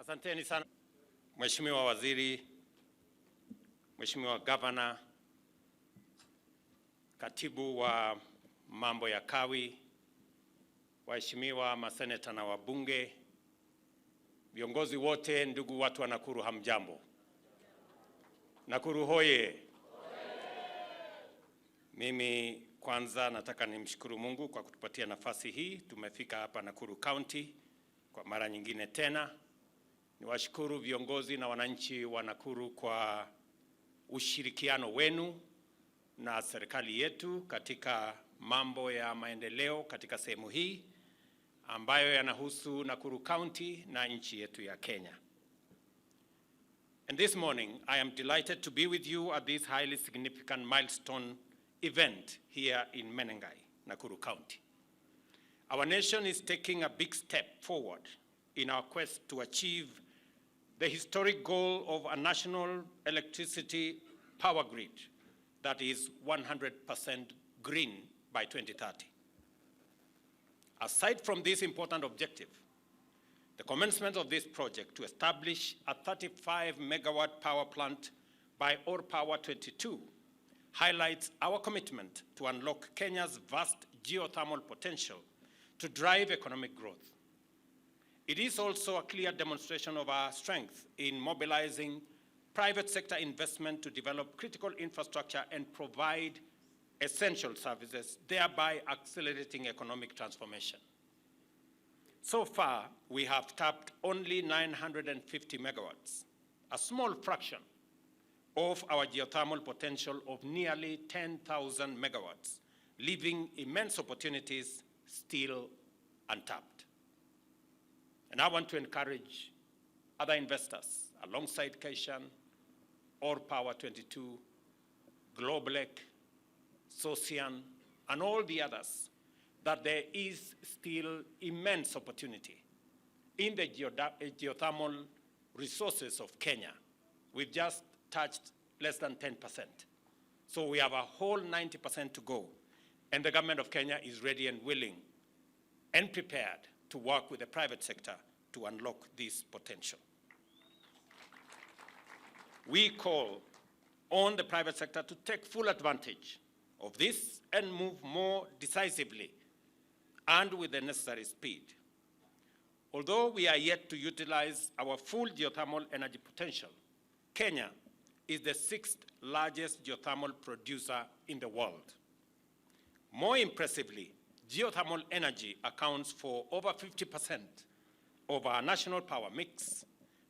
Asanteni sana Mheshimiwa Waziri, Mheshimiwa Gavana, Katibu wa mambo ya kawi, waheshimiwa maseneta na wabunge, viongozi wote, ndugu watu wa Nakuru, hamjambo. Nakuru hoye. Mimi kwanza nataka nimshukuru Mungu kwa kutupatia nafasi hii. Tumefika hapa Nakuru County kwa mara nyingine tena. Niwashukuru viongozi na wananchi wa Nakuru kwa ushirikiano wenu na serikali yetu katika mambo ya maendeleo katika sehemu hii ambayo yanahusu Nakuru County na nchi yetu ya Kenya. And this morning, I am delighted to be with you at this highly significant milestone event here in Menengai, Nakuru County. Our nation is taking a big step forward in our quest to achieve the historic goal of a national electricity power grid that is 100% green by 2030. Aside from this important objective, the commencement of this project to establish a 35-megawatt power plant by Or Power 22 highlights our commitment to unlock Kenya's vast geothermal potential to drive economic growth. It is also a clear demonstration of our strength in mobilizing private sector investment to develop critical infrastructure and provide essential services, thereby accelerating economic transformation. So far, we have tapped only 950 megawatts, a small fraction of our geothermal potential of nearly 10,000 megawatts, leaving immense opportunities still untapped. And I want to encourage other investors alongside Kaishan, Or Power 22, Globalec, Socian, and all the others, that there is still immense opportunity in the geothermal resources of Kenya. We've just touched less than 10%. So we have a whole 90% to go. And the government of Kenya is ready and willing and prepared to work with the private sector to unlock this potential. We call on the private sector to take full advantage of this and move more decisively and with the necessary speed. Although we are yet to utilize our full geothermal energy potential, Kenya is the 6th largest geothermal producer in the world. More impressively, geothermal energy accounts for over 50% of our national power mix,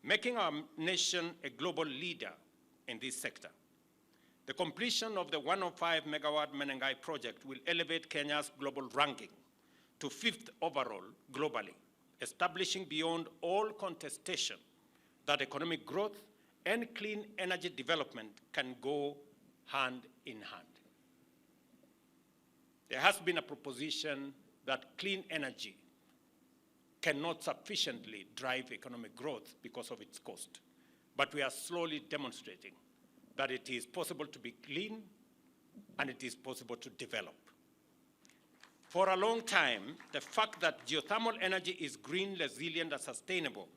making our nation a global leader in this sector. The completion of the 105-megawatt Menengai project will elevate Kenya's global ranking to 5th overall globally, establishing beyond all contestation that economic growth and clean energy development can go hand in hand. There has been a proposition that clean energy cannot sufficiently drive economic growth because of its cost. But we are slowly demonstrating that it is possible to be clean and it is possible to develop. For a long time, the fact that geothermal energy is green, resilient, and sustainable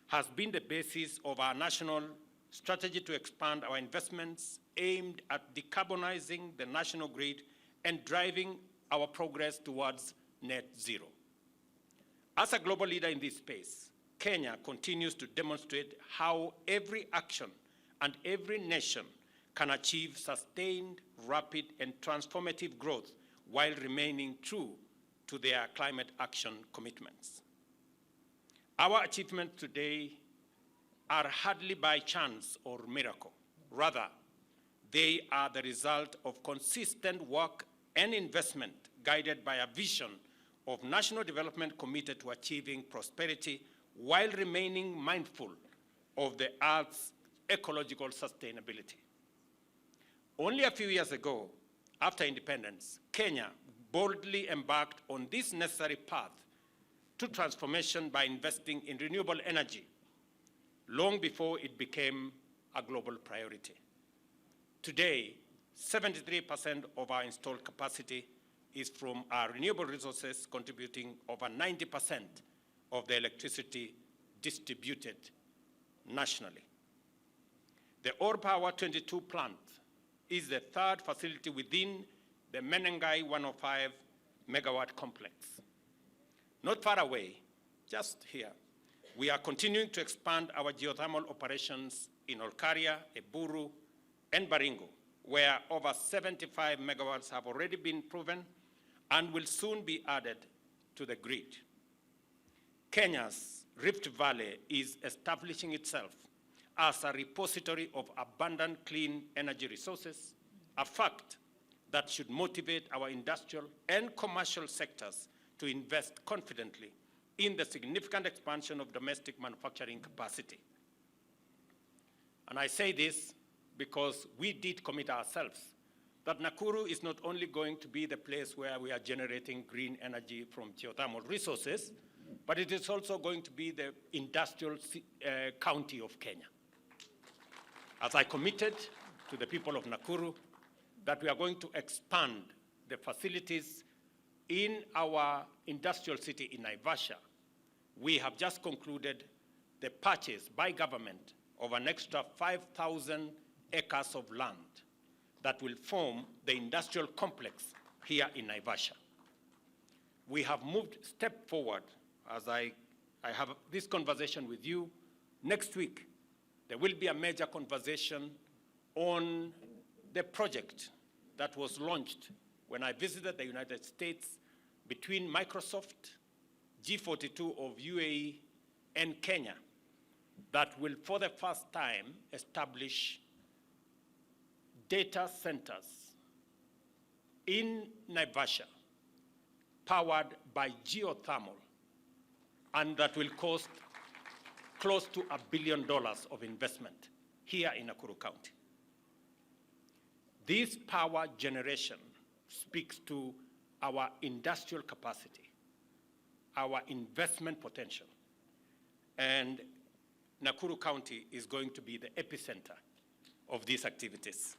has been the basis of our national strategy to expand our investments aimed at decarbonizing the national grid and driving our progress towards net zero. As a global leader in this space, Kenya continues to demonstrate how every action and every nation can achieve sustained, rapid, and transformative growth while remaining true to their climate action commitments. Our achievements today are hardly by chance or miracle. Rather, they are the result of consistent work and investment guided by a vision of national development committed to achieving prosperity while remaining mindful of the Earth's ecological sustainability. Only a few years ago, after independence, Kenya boldly embarked on this necessary path to transformation by investing in renewable energy long before it became a global priority. Today, 73% of our installed capacity is from our renewable resources, contributing over 90% of the electricity distributed nationally. The Ore Power 22 plant is the third facility within the Menengai 105 megawatt complex. Not far away, just here, we are continuing to expand our geothermal operations in Olkaria, Eburu, and Baringo, where over 75 megawatts have already been proven and will soon be added to the grid. Kenya's Rift Valley is establishing itself as a repository of abundant clean energy resources, a fact that should motivate our industrial and commercial sectors to invest confidently in the significant expansion of domestic manufacturing capacity. And I say this because we did commit ourselves that Nakuru is not only going to be the place where we are generating green energy from geothermal resources, but it is also going to be the industrial county of Kenya. As I committed to the people of Nakuru that we are going to expand the facilities in our industrial city in Naivasha, we have just concluded the purchase by government of an extra 5,000 acres of land that will form the industrial complex here in Naivasha. We have moved a step forward as I have this conversation with you. Next week, there will be a major conversation on the project that was launched when I visited the United States between Microsoft, G42 of UAE, and Kenya that will, for the first time, establish data centers in Naivasha powered by geothermal, and that will cost close to $1 billion of investment here in Nakuru County. This power generation speaks to our industrial capacity, our investment potential, and Nakuru County is going to be the epicenter of these activities.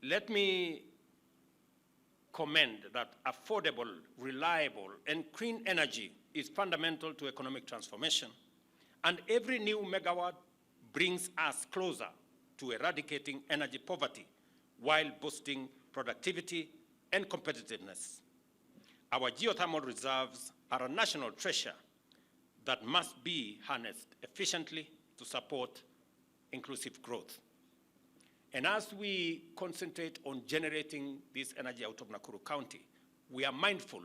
Let me commend that affordable, reliable, and clean energy is fundamental to economic transformation, and every new megawatt brings us closer to eradicating energy poverty while boosting productivity and competitiveness. Our geothermal reserves are a national treasure that must be harnessed efficiently to support inclusive growth. And as we concentrate on generating this energy out of Nakuru County, we are mindful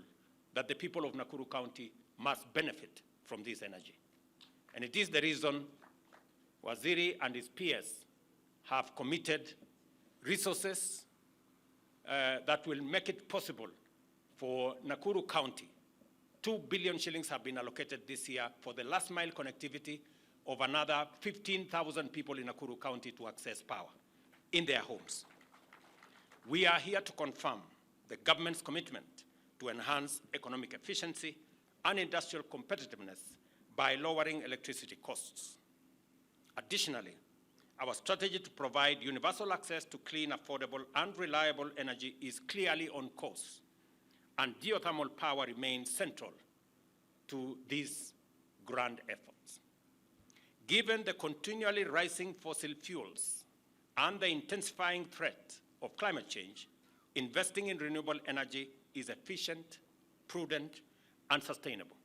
that the people of Nakuru County must benefit from this energy. And it is the reason Waziri and his peers have committed resources that will make it possible for Nakuru County. 2 billion shillings have been allocated this year for the last mile connectivity of another 15,000 people in Nakuru County to access power in their homes. We are here to confirm the government's commitment to enhance economic efficiency and industrial competitiveness by lowering electricity costs. Additionally, our strategy to provide universal access to clean, affordable, and reliable energy is clearly on course, and geothermal power remains central to these grand efforts. Given the continually rising fossil fuels and the intensifying threat of climate change, investing in renewable energy is efficient, prudent, and sustainable.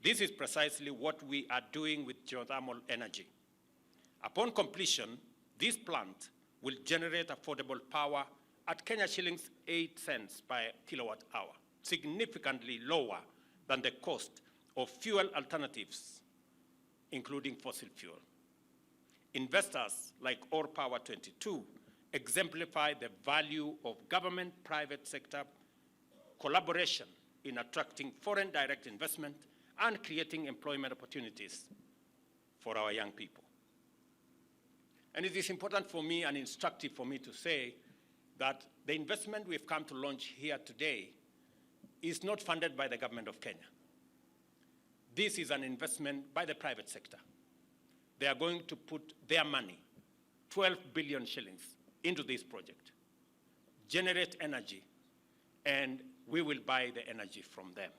This is precisely what we are doing with geothermal energy. Upon completion, this plant will generate affordable power at Kenya shillings 8 cents per kilowatt hour, significantly lower than the cost of fuel alternatives, including fossil fuel. Investors like Ore Power 22 exemplify the value of government-private sector collaboration in attracting foreign direct investment and creating employment opportunities for our young people. And it is important for me and instructive for me to say that the investment we've come to launch here today is not funded by the government of Kenya. This is an investment by the private sector. They are going to put their money, 12 billion shillings, into this project, generate energy, and we will buy the energy from them.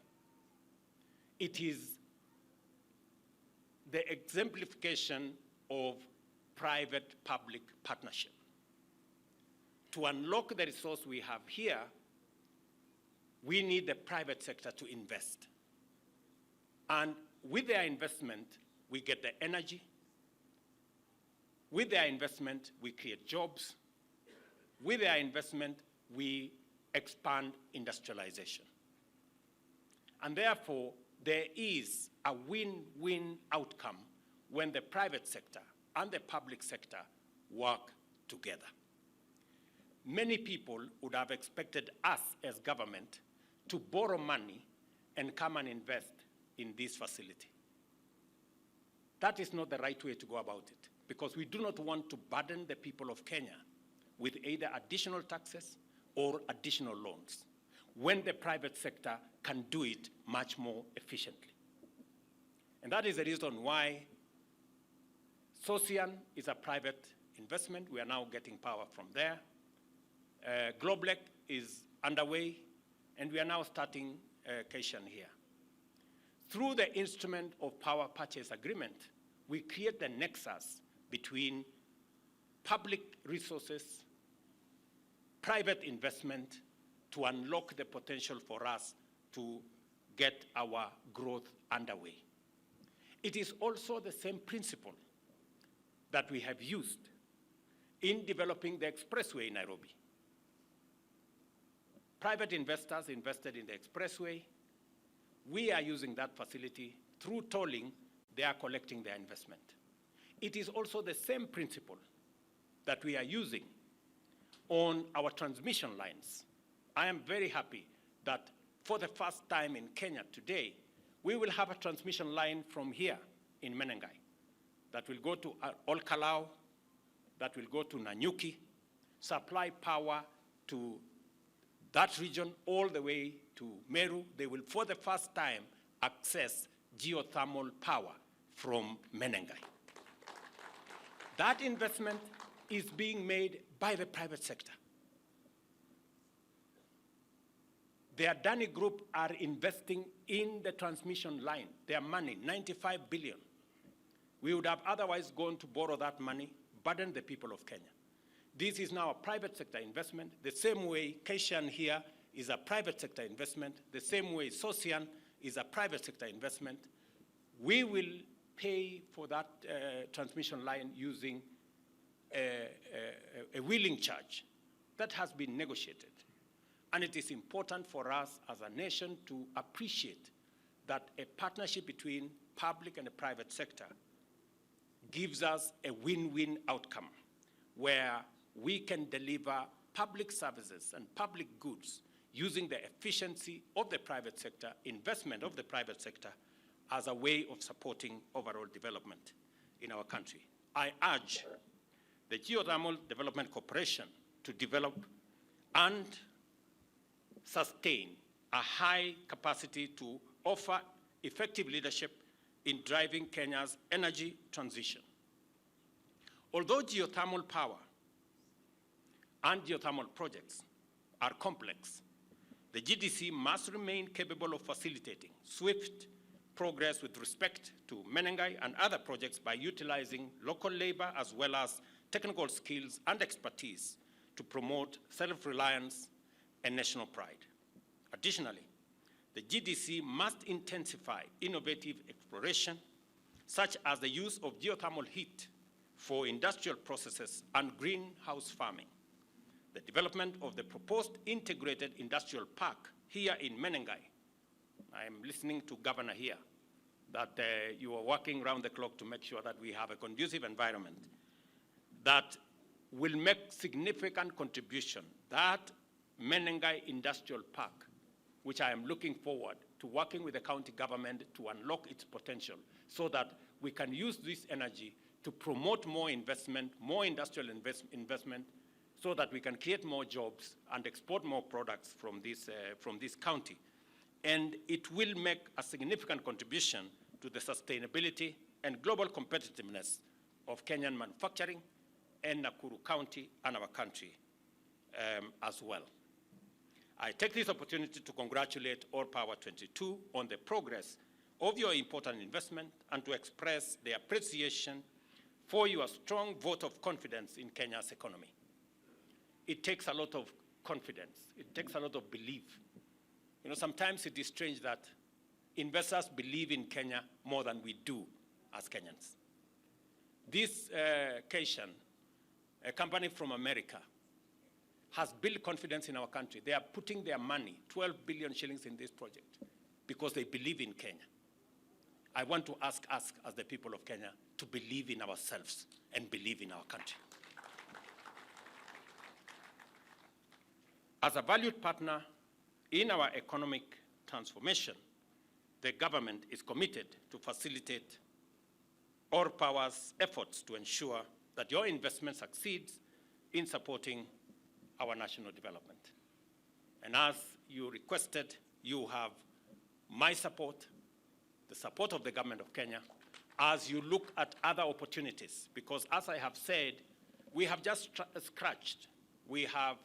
it is the exemplification of private-public partnership. To unlock the resource we have here, we need the private sector to invest. And with their investment, we get the energy. With their investment, we create jobs. With their investment, we expand industrialization. And therefore, there is a win-win outcome when the private sector and the public sector work together. Many people would have expected us as government to borrow money and come and invest in this facility. That is not the right way to go about it, because we do not want to burden the people of Kenya with either additional taxes or additional loans, when the private sector can do it much more efficiently. And that is the reason why Sosian is a private investment. We are now getting power from there. Globlek is underway, and we are now starting Kaishan here. Through the instrument of power purchase agreement, we create the nexus between public resources, private investment, to unlock the potential for us to get our growth underway. It is also the same principle that we have used in developing the expressway in Nairobi. Private investors invested in the expressway. We are using that facility. Through tolling, they are collecting their investment. It is also the same principle that we are using on our transmission lines. I am very happy that for the first time in Kenya today, we will have a transmission line from here in Menengai that will go to Ol Kalou, that will go to Nanyuki, supply power to that region all the way to Meru. They will, for the first time, access geothermal power from Menengai. That investment is being made by the private sector. The Adani Group are investing in the transmission line, their money, 95 billion. We would have otherwise gone to borrow that money, burden the people of Kenya. This is now a private sector investment, the same way Kaishan here is a private sector investment, the same way Sosian is a private sector investment. We will pay for that transmission line using a wheeling charge that has been negotiated. And it is important for us as a nation to appreciate that a partnership between public and the private sector gives us a win-win outcome where we can deliver public services and public goods using the efficiency of the private sector, investment of the private sector, as a way of supporting overall development in our country. I urge the Geothermal Development Corporation to develop and sustain a high capacity to offer effective leadership in driving Kenya's energy transition. Although geothermal power and geothermal projects are complex, the GDC must remain capable of facilitating swift progress with respect to Menengai and other projects by utilizing local labor as well as technical skills and expertise to promote self-reliance and national pride. Additionally, the GDC must intensify innovative exploration, such as the use of geothermal heat for industrial processes and greenhouse farming. The development of the proposed integrated industrial park here in Menengai. I am listening to Governor here that you are working around the clock to make sure that we have a conducive environment that will make significant contribution. That Menengai Industrial Park, which I am looking forward to working with the county government to unlock its potential so that we can use this energy to promote more investment, more industrial investment, so that we can create more jobs and export more products from this county. And it will make a significant contribution to the sustainability and global competitiveness of Kenyan manufacturing and Nakuru County and our country as well. I take this opportunity to congratulate All Power 22 on the progress of your important investment and to express their appreciation for your strong vote of confidence in Kenya's economy. It takes a lot of confidence. It takes a lot of belief. You know, sometimes it is strange that investors believe in Kenya more than we do as Kenyans. This Kaishan, a company from America, has built confidence in our country. They are putting their money, 12 billion shillings in this project, because they believe in Kenya. I want to ask us, as the people of Kenya, to believe in ourselves and believe in our country. As a valued partner in our economic transformation, the government is committed to facilitate all powers' efforts to ensure that your investment succeeds in supporting our national development. And as you requested, you have my support, the support of the government of Kenya, as you look at other opportunities. Because as I have said, we have just scratched. We have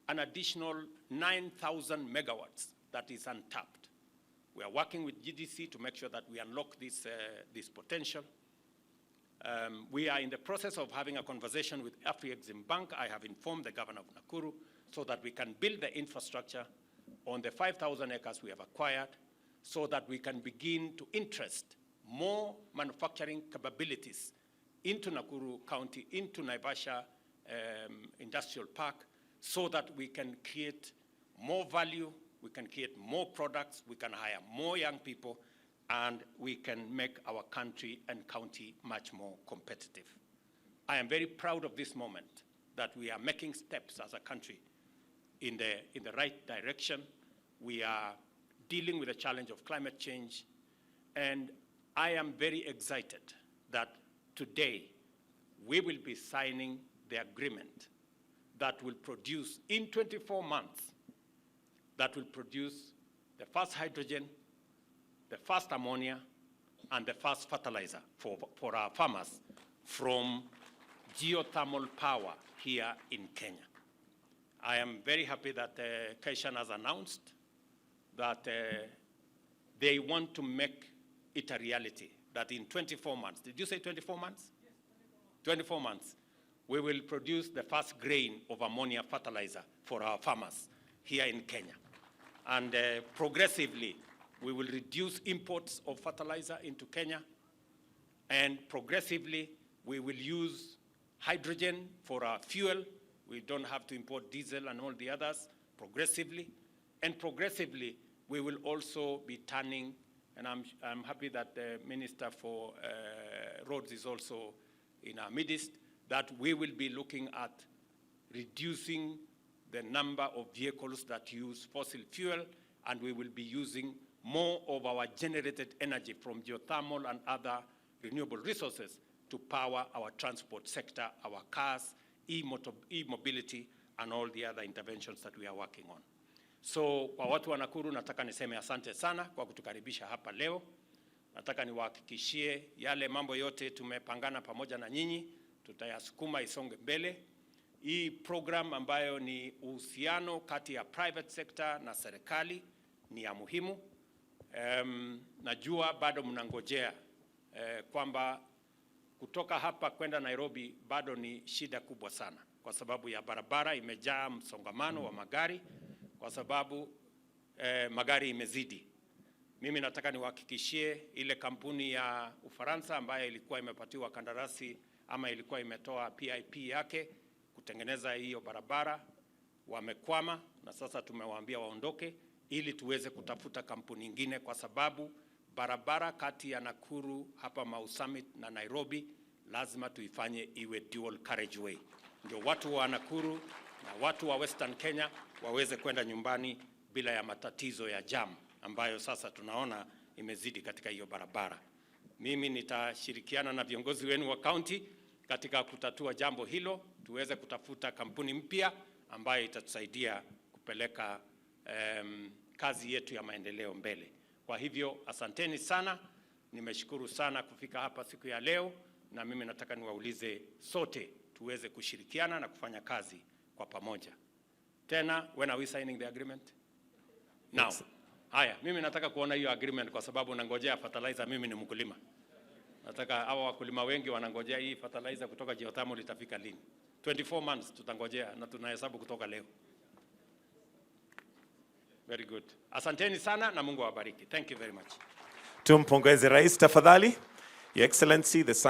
an additional 9,000 megawatts that is untapped. We are working with GDC to make sure that we unlock this potential. We are in the process of having a conversation with Afrexim Bank. I have informed the governor of Nakuru so that we can build the infrastructure on the 5,000 acres we have acquired so that we can begin to interest more manufacturing capabilities into Nakuru County, into Naivasha Industrial Park, so that we can create more value, we can create more products, we can hire more young people, and we can make our country and county much more competitive. I am very proud of this moment that we are making steps as a country in the right direction. We are dealing with the challenge of climate change, and I am very excited that today we will be signing the agreement that will produce, in 24 months, that will produce the first hydrogen, the first ammonia, and the first fertilizer for our farmers from geothermal power here in Kenya. I am very happy that Kaishan has announced that they want to make it a reality, that in 24 months, did you say 24 months? Yes, 24 months, we will produce the first grain of ammonia fertilizer for our farmers here in Kenya. And progressively, we will reduce imports of fertilizer into Kenya. And progressively, we will use hydrogen for our fuel. We don't have to import diesel and all the others progressively. And progressively, we will also be turning, and I'm happy that the Minister for Roads is also in our midst, that we will be looking at reducing the number of vehicles that use fossil fuel, and we will be using more of our generated energy from geothermal and other renewable resources to power our transport sector, our cars, e-mobility, and all the other interventions that we are working on. So kwa watu wa Nakuru, nataka niseme asante sana kwa kutukaribisha hapa leo. Nataka niwahakikishie yale mambo yote tumepangana pamoja na nyinyi, tutayasukuma isonge mbele. Hii program ambayo ni uhusiano kati ya private sector na serikali ni ya muhimu. Najua bado mnangojea kwamba kutoka hapa kwenda Nairobi bado ni shida kubwa sana kwa sababu ya barabara imejaa msongamano wa magari, kwa sababu magari imezidi. Mimi nataka niwahakikishie ile kampuni ya Ufaransa ambayo ilikuwa imepatiwa kandarasi ama ilikuwa imetoa PIP yake kutengeneza hiyo barabara, wamekwama, na sasa tumewaambia waondoke ili tuweze kutafuta kampuni nyingine, kwa sababu barabara kati ya Nakuru hapa Mau Summit na Nairobi lazima tuifanye iwe dual carriageway, ndio watu wa Nakuru na watu wa Western Kenya waweze kwenda nyumbani bila ya matatizo ya jam ambayo sasa tunaona imezidi katika hiyo barabara. Mimi nitashirikiana na viongozi wenu wa county katika kutatua jambo hilo, tuweze kutafuta kampuni mpya ambayo itatusaidia kupeleka kazi yetu ya maendeleo mbele. Kwa hivyo asanteni sana, nimeshukuru sana kufika hapa siku ya leo, na mimi nataka niwaulize sote tuweze kushirikiana na kufanya kazi kwa pamoja. Tena, when are we signing the agreement? Now. Haya, mimi nataka kuona hiyo agreement kwa sababu nangojea fertilizer. Mimi ni mkulima. Nataka hawa wakulima wengi wanangojea hii fertilizer kutoka geothermal itafika lini. 24 months tutangojea na tunahesabu kutoka leo. Very good. Asanteni sana na Mungu awabariki. Thank you very much. Tumpongeze Rais tafadhali. Your Excellency, the